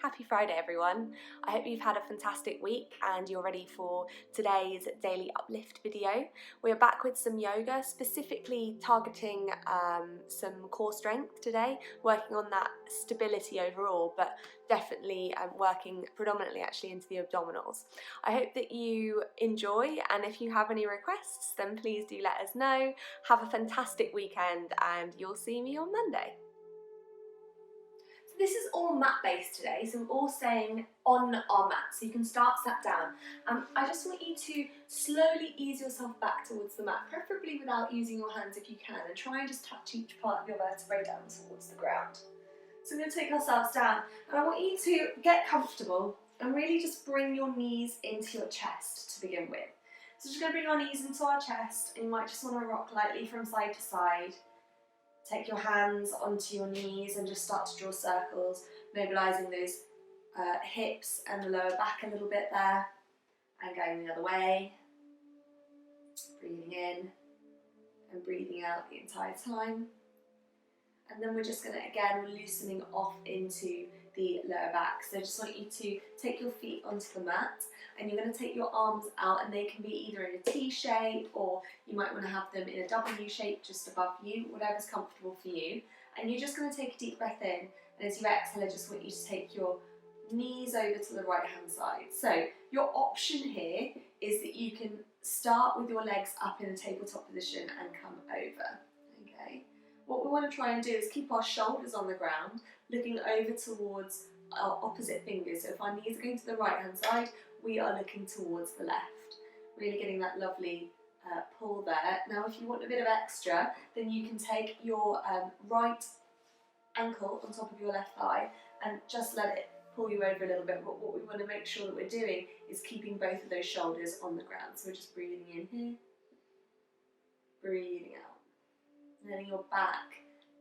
Happy Friday everyone. I hope you've had a fantastic week and you're ready for today's Daily Uplift video. We're back with some yoga, specifically targeting some core strength today, working on that stability overall, but definitely working predominantly actually into the abdominals. I hope that you enjoy, and if you have any requests then please do let us know. Have a fantastic weekend and you'll see me on Monday. This is all mat based today, so we're all staying on our mat, so you can start sat down. I just want you to slowly ease yourself back towards the mat, preferably without using your hands if you can, and try and just touch each part of your vertebrae down towards the ground. So we're going to take ourselves down, and I want you to get comfortable and really just bring your knees into your chest to begin with. So just going to bring our knees into our chest, and you might just want to rock lightly from side to side. Take your hands onto your knees and just start to draw circles, mobilising those hips and the lower back a little bit there, and going the other way. Breathing in and breathing out the entire time. And then we're just going to, again, we're loosening off into the lower back. So I just want you to take your feet onto the mat, and you're going to take your arms out, and they can be either in a T shape, or you might want to have them in a W shape just above you, whatever's comfortable for you. And you're just going to take a deep breath in, and as you exhale, I just want you to take your knees over to the right hand side. So your option here is that you can start with your legs up in a tabletop position and come over. Okay. What we want to try and do is keep our shoulders on the ground, looking over towards our opposite fingers. So if our knees are going to the right hand side, we are looking towards the left. Really getting that lovely pull there. Now if you want a bit of extra, then you can take your right ankle on top of your left thigh and just let it pull you over a little bit. But what we want to make sure that we're doing is keeping both of those shoulders on the ground. So we're just breathing in here, breathing out. Letting your back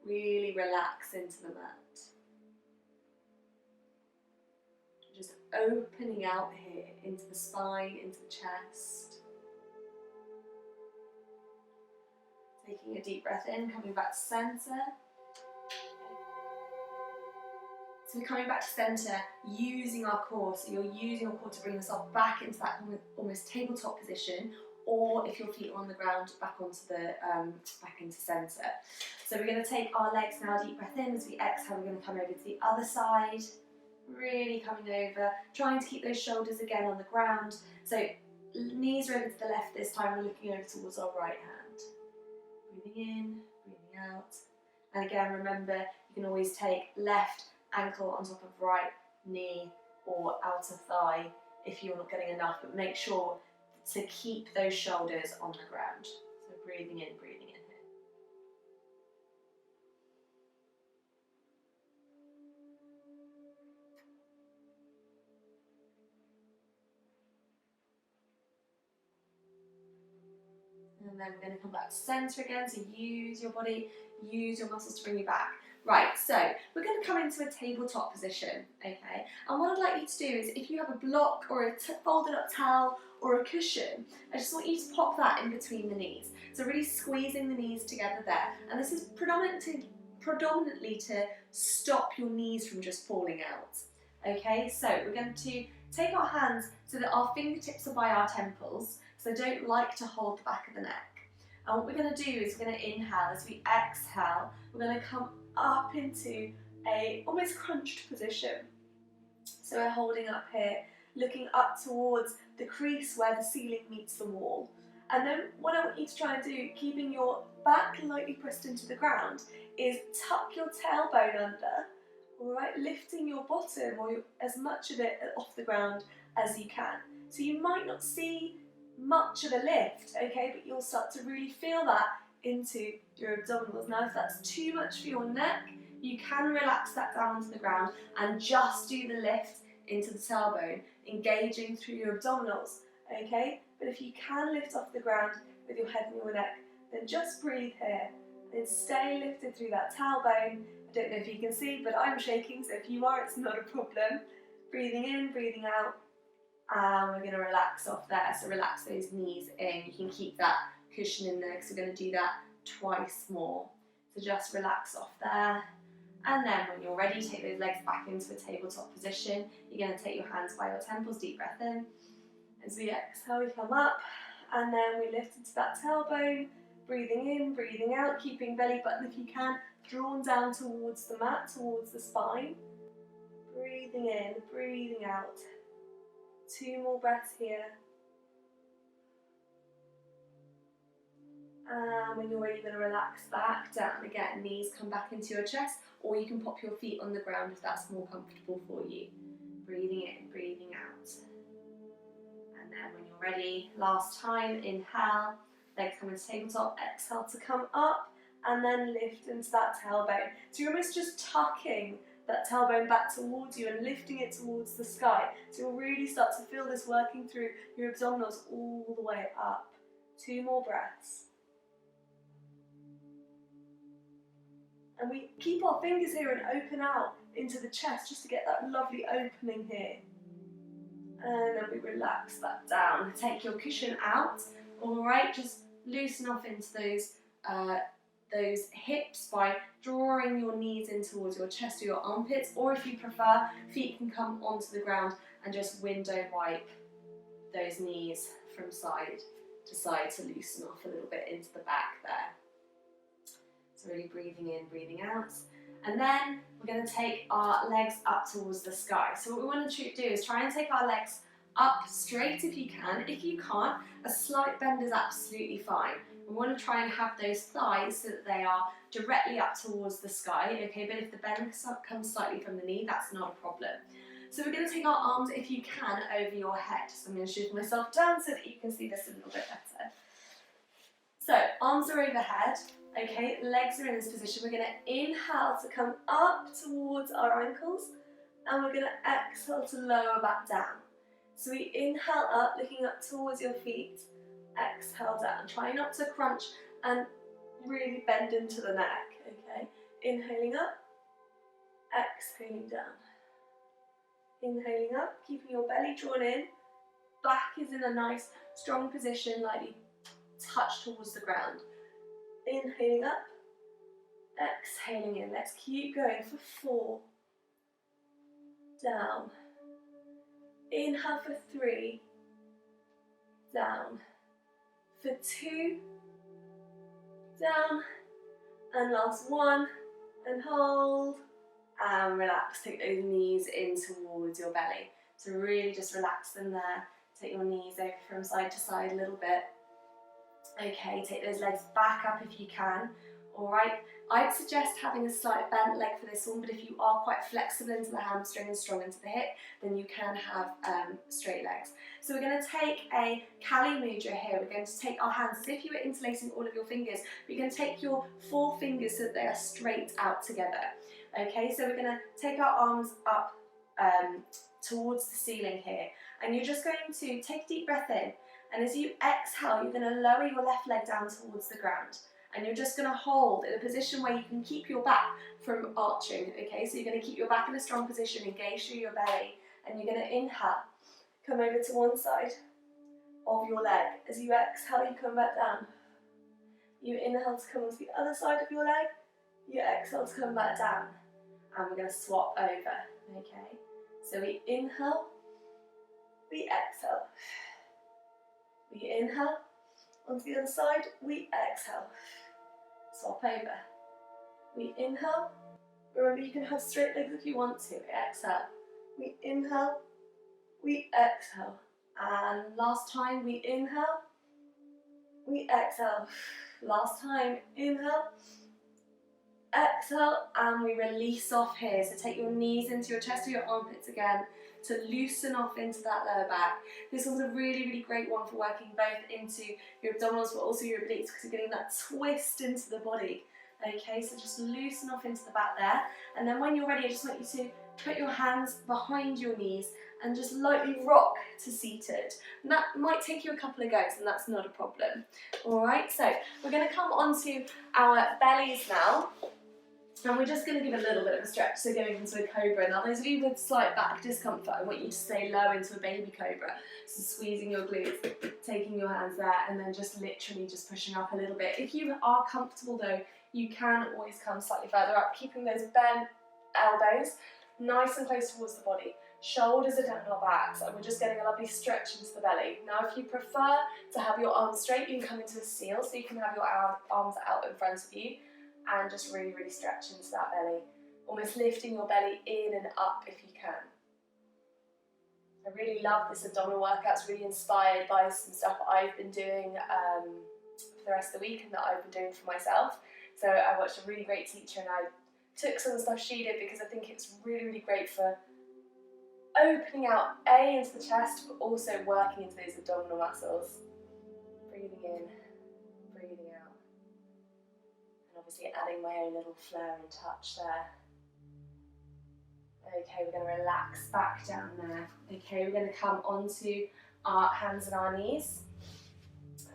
really relax into the mat. Just opening out here into the spine, into the chest. Taking a deep breath in, coming back to centre. So we're coming back to centre, using our core. So you're using your core to bring yourself back into that almost tabletop position, or if your feet are on the ground, back onto the back into centre. So we're going to take our legs now, deep breath in. As we exhale, we're going to come over to the other side, really coming over, trying to keep those shoulders again on the ground. So knees are over to the left this time, we're looking over towards our right hand. Breathing in, breathing out. And again, remember, you can always take left ankle on top of right knee or outer thigh if you're not getting enough, but make sure to keep those shoulders on the ground. So breathing in here. And then we're going to come back to centre again, so use your body, use your muscles to bring you back. Right, so we're going to come into a tabletop position, okay? And what I'd like you to do is, if you have a block or a folded up towel or a cushion, I just want you to pop that in between the knees. So really squeezing the knees together there. And this is predominantly to stop your knees from just falling out. Okay, so we're going to take our hands so that our fingertips are by our temples, so don't like to hold the back of the neck. And what we're going to do is we're going to inhale. As we exhale, we're going to come up into a almost crunched position. So we're holding up here, looking up towards the crease where the ceiling meets the wall. And then what I want you to try and do, keeping your back lightly pressed into the ground, is tuck your tailbone under, alright, lifting your bottom or as much of it off the ground as you can. So you might not see much of a lift, okay, but you'll start to really feel that into your abdominals. Now if that's too much for your neck, you can relax that down onto the ground and just do the lift into the tailbone, engaging through your abdominals, okay? But if you can lift off the ground with your head and your neck, then just breathe here and stay lifted through that tailbone. I don't know if you can see, but I'm shaking, so if you are, it's not a problem. Breathing in, breathing out, and we're going to relax off there. So relax those knees in. You can keep that cushion in there because we're going to do that twice more. So just relax off there And then when you're ready, take those legs back into a tabletop position. You're going to take your hands by your temples, deep breath in. As we exhale, we come up, and then we lift into that tailbone, breathing in, breathing out, keeping belly button, if you can, drawn down towards the mat, towards the spine. Breathing in, breathing out. 2 more breaths here. And when you're ready, you're going to relax back down again. Knees come back into your chest, or you can pop your feet on the ground if that's more comfortable for you. Breathing in, breathing out. And then when you're ready, last time, inhale, legs come into tabletop, exhale to come up, and then lift into that tailbone. So you're almost just tucking that tailbone back towards you and lifting it towards the sky. So you'll really start to feel this working through your abdominals all the way up. 2 more breaths. And we keep our fingers here and open out into the chest just to get that lovely opening here. And then we relax that down. Take your cushion out. Alright, just loosen off into those hips by drawing your knees in towards your chest or your armpits, or if you prefer, feet can come onto the ground and just window wipe those knees from side to side to loosen off a little bit into the back there. So really breathing in, breathing out. And then we're going to take our legs up towards the sky. So what we want to do is try and take our legs up straight if you can. If you can't, a slight bend is absolutely fine. We want to try and have those thighs so that they are directly up towards the sky, okay? But if the bend comes slightly from the knee, that's not a problem. So we're going to take our arms, if you can, over your head. So I'm going to shift myself down so that you can see this a little bit better. So arms are overhead. Okay, legs are in this position. We're going to inhale to come up towards our ankles, and we're going to exhale to lower back down. So we inhale up, looking up towards your feet, exhale down. Try not to crunch and really bend into the neck, okay? Inhaling up, exhaling down. Inhaling up, keeping your belly drawn in, back is in a nice strong position, lightly touch towards the ground. Inhaling up, exhaling in. Let's keep going for 4. Down. Inhale for 3. Down. For 2. Down. And last 1. And hold. And relax. Take those knees in towards your belly. So really just relax them there. Take your knees over from side to side a little bit. Okay, take those legs back up if you can. Alright, I'd suggest having a slight bent leg for this one, but if you are quite flexible into the hamstring and strong into the hip, then you can have straight legs. So we're going to take a Kali Mudra here. We're going to take our hands as if you were interlacing all of your fingers, but you're going to take your 4 fingers so that they are straight out together. Okay, so we're going to take our arms up towards the ceiling here, and you're just going to take a deep breath in. And as you exhale, you're going to lower your left leg down towards the ground. And you're just going to hold in a position where you can keep your back from arching, okay? So you're going to keep your back in a strong position, engage through your belly, and you're going to inhale. Come over to one side of your leg. As you exhale, you come back down. You inhale to come onto the other side of your leg. You exhale to come back down. And we're going to swap over, okay? So we inhale, we exhale. We inhale, onto the other side, we exhale. Swap over. We inhale. Remember, you can have straight legs if you want to. Exhale. We inhale, we exhale. And last time, we inhale, we exhale. Last time, inhale, exhale, and we release off here. So take your knees into your chest or your armpits again to loosen off into that lower back. This one's a really, really great one for working both into your abdominals but also your obliques, because you're getting that twist into the body. Okay, so just loosen off into the back there. And then when you're ready, I just want you to put your hands behind your knees and just lightly rock to seated. And that might take you a couple of goes, and that's not a problem. Alright, so we're going to come onto our bellies now. And we're just going to give a little bit of a stretch, so going into a cobra. Now those of you with slight back discomfort, I want you to stay low into a baby cobra. So squeezing your glutes, taking your hands there, and then just literally just pushing up a little bit. If you are comfortable though you can always come slightly further up, keeping those bent elbows nice and close towards the body. Shoulders are down our backs, and we're just getting a lovely stretch into the belly. Now, if you prefer to have your arms straight, you can come into a seal, so you can have your arms out in front of you, and just really, really stretch into that belly. Almost lifting your belly in and up if you can. I really love this abdominal workout. It's really inspired by some stuff I've been doing for the rest of the week and that I've been doing for myself. So I watched a really great teacher and I took some of the stuff she did because I think it's really, really great for opening out into the chest, but also working into those abdominal muscles. Breathing in, breathing out. And obviously adding my own little flair and touch there. Okay, we're going to relax back down there. Okay, we're going to come onto our hands and our knees.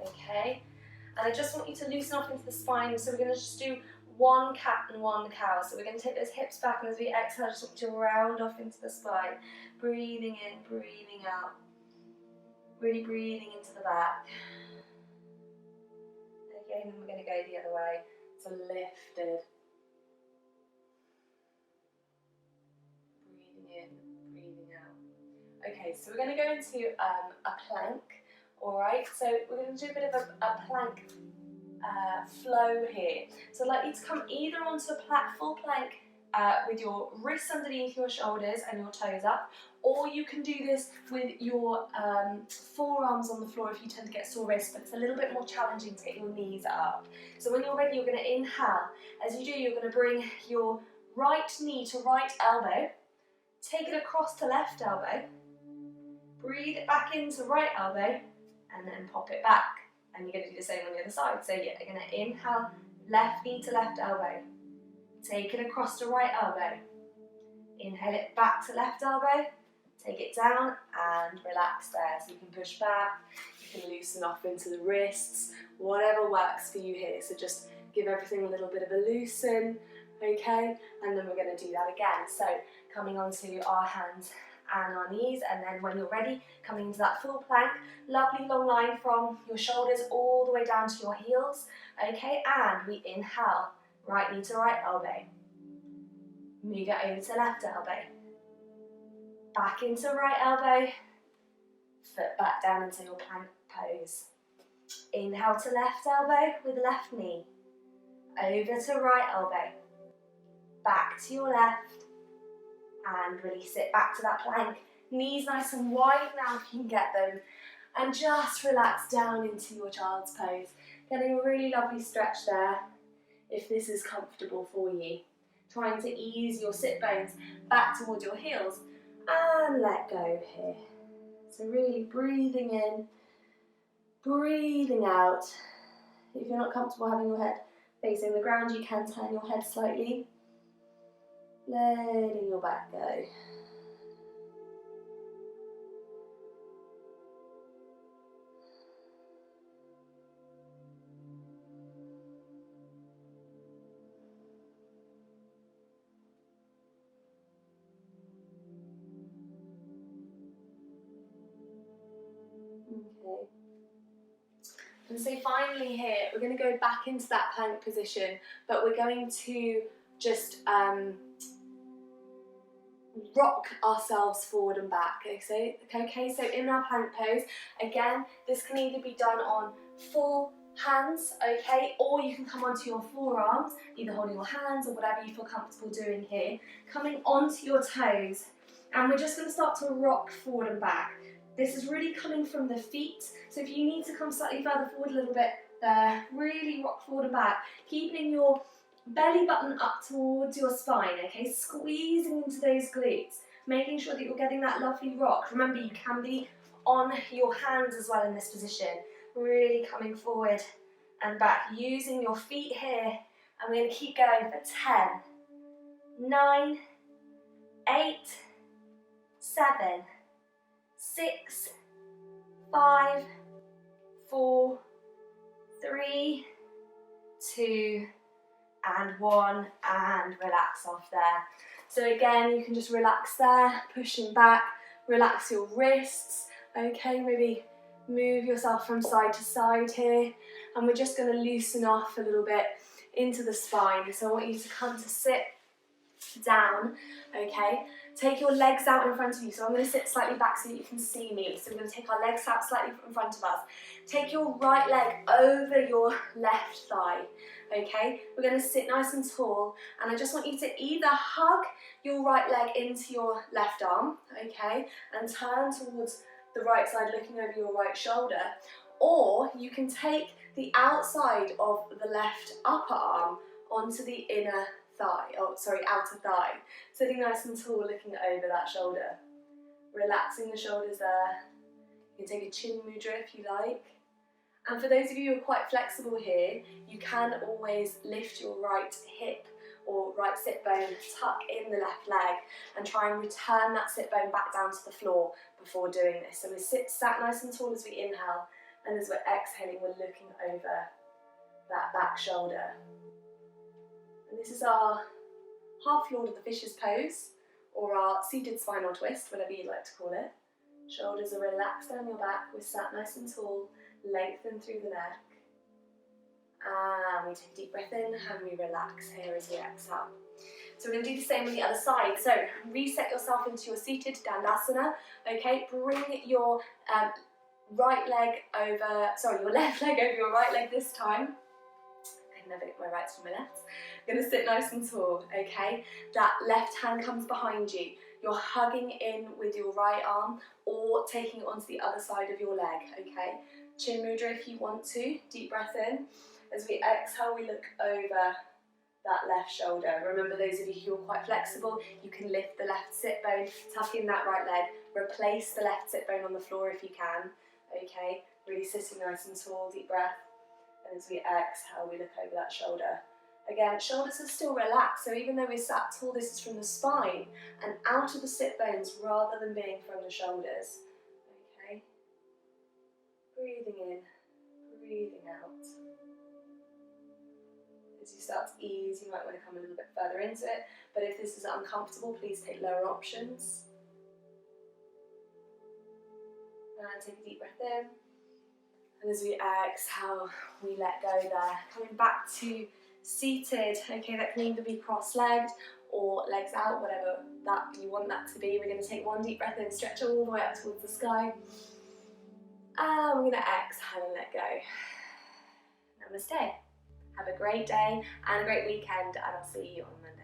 Okay, and I just want you to loosen off into the spine, so we're going to just do one cat and one cow. So we're going to take those hips back, and as we exhale, just want you to round off into the spine. Breathing in, breathing out. Really breathing into the back. Okay, and then we're going to go the other way. So lifted. Breathing in, breathing out. Okay, so we're going to go into a plank. Alright, so we're going to do a bit of a plank flow here. So I'd like you to come either onto a full plank with your wrists underneath your shoulders and your toes up, or you can do this with your forearms on the floor if you tend to get sore wrists, but it's a little bit more challenging to get your knees up. So when you're ready, you're going to inhale. As you do, you're going to bring your right knee to right elbow, take it across to left elbow, breathe it back into right elbow, and then pop it back. And you're going to do the same on the other side. So you're going to inhale, left knee to left elbow. Take it across to right elbow. Inhale it back to left elbow. Take it down and relax there. So you can push back, you can loosen off into the wrists, whatever works for you here. So just give everything a little bit of a loosen, okay? And then we're going to do that again. So coming onto our hands and our knees, and then when you're ready, coming into that full plank, lovely long line from your shoulders all the way down to your heels, okay, and we inhale, right knee to right elbow, move it over to left elbow, back into right elbow, foot back down into your plank pose, inhale to left elbow with left knee, over to right elbow, back to your left, and release it back to that plank. Knees nice and wide now if you can get them. And just relax down into your child's pose. Getting a really lovely stretch there, if this is comfortable for you. Trying to ease your sit bones back towards your heels and let go here. So really breathing in, breathing out. If you're not comfortable having your head facing the ground, you can turn your head slightly. Letting your back go. Okay. And so finally here, we're going to go back into that plank position, but we're going to just rock ourselves forward and back. Okay, so in our plank pose, again, this can either be done on full hands, okay, or you can come onto your forearms, either holding your hands or whatever you feel comfortable doing here, coming onto your toes, and we're just going to start to rock forward and back. This is really coming from the feet, so if you need to come slightly further forward a little bit there, really rock forward and back, keeping your belly button up towards your spine, okay, squeezing into those glutes, making sure that you're getting that lovely rock. Remember, you can be on your hands as well in this position, really coming forward and back, using your feet here, and we're going to keep going for 10, 9, 8, 7, 6, 5, 4, 3, 2, and 1, and relax off there. So again, you can just relax there, pushing back, relax your wrists, okay, maybe move yourself from side to side here, and we're just going to loosen off a little bit into the spine. So I want you to come to sit down, okay? Take your legs out in front of you. So I'm going to sit slightly back so that you can see me. So we're going to take our legs out slightly in front of us. Take your right leg over your left thigh, okay? We're going to sit nice and tall, and I just want you to either hug your right leg into your left arm, okay, and turn towards the right side looking over your right shoulder, or you can take the outside of the left upper arm onto the inner thigh, outer thigh, sitting nice and tall looking over that shoulder, relaxing the shoulders there. You can take a chin mudra if you like, and for those of you who are quite flexible here, you can always lift your right hip or right sit bone, tuck in the left leg, and try and return that sit bone back down to the floor before doing this. So we sat nice and tall as we inhale, and as we're exhaling, we're looking over that back shoulder. And this is our half Lord of the Fishes pose, or our seated spinal twist, whatever you'd like to call it. Shoulders are relaxed down your back, we're sat nice and tall, lengthen through the neck. And we take a deep breath in and we relax here as we exhale. So we're going to do the same on the other side. So reset yourself into your seated Dandasana. Okay, bring your left leg over your right leg this time. I never get my rights from my left. I'm going to sit nice and tall, okay? That left hand comes behind you. You're hugging in with your right arm or taking it onto the other side of your leg, okay? Chin mudra if you want to. Deep breath in. As we exhale, we look over that left shoulder. Remember, those of you who are quite flexible, you can lift the left sit bone, tuck in that right leg, replace the left sit bone on the floor if you can, okay? Really sitting nice and tall, deep breath. And as we exhale, we look over that shoulder. Again, shoulders are still relaxed, so even though we're sat tall, this is from the spine and out of the sit bones rather than being from the shoulders. Okay? Breathing in, breathing out. As you start to ease, you might want to come a little bit further into it, but if this is uncomfortable, please take lower options. And take a deep breath in. And as we exhale, we let go there. Coming back to seated, okay, that can either be cross-legged or legs out, whatever that you want that to be. We're going to take one deep breath in, stretch all the way up towards the sky. And we're going to exhale and let go. Namaste. Have a great day and a great weekend, and I'll see you on Monday.